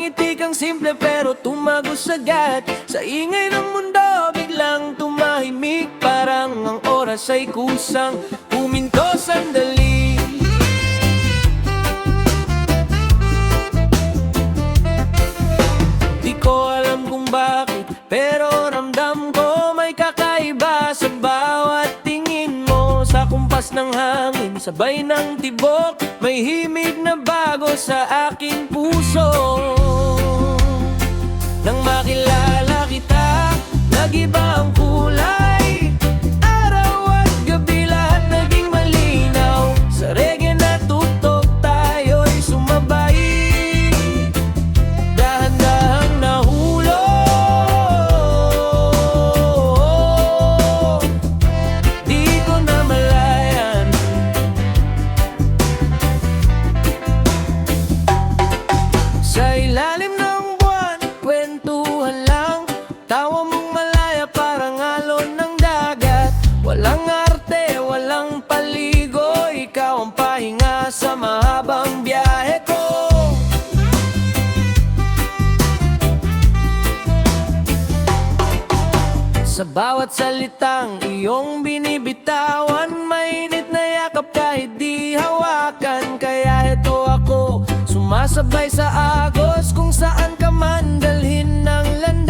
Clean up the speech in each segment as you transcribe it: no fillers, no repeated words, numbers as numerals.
ngiti kang simple pero tumagos agad. Sa ingay ng mundo biglang tumahimik, parang ang oras ay kusang huminto sandali. Di ko alam kung bakit, pero ramdam ko may kakaiba sa bawat tingin mo. Sa kumpas ng hangin, sabay ng tibok, may himig na bago sa aking puso. Nang makilala kita, nag-iba ang kulay. Araw at gabi lahat naging malinaw. Sa reggae na tutok tayo'y sumabay. Dahan-dahang nahulog, di ko namalayan. Sa ilalim ng buwan, kwentuhan lang. Tawa mong malaya parang alon ng dagat. Walang arte, walang paligo, ikaw ang pahinga sa mahabang biyahe ko. Sa bawat salitang iyong binibitawan, mainit na yakap kahit di hawakan. Kaya ito ako, sumasabay sa agos, kung saan ka man dalhin ng landas.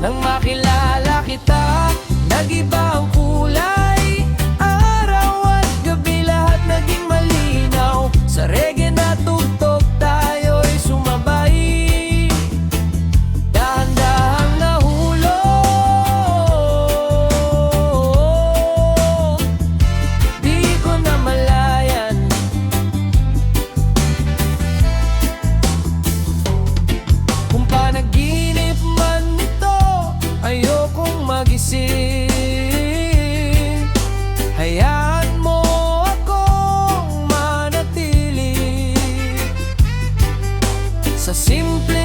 Nang makilala kita, nag-iba ang kulay. Araw at gabi lahat naging malinaw. Sa reggae na tugtog tayo'y sumabay. Dahan-dahang nahulog, di ko namalayan. Kung panaginip man ito, ayokong magising. Hayaan mo akong manatili sa simple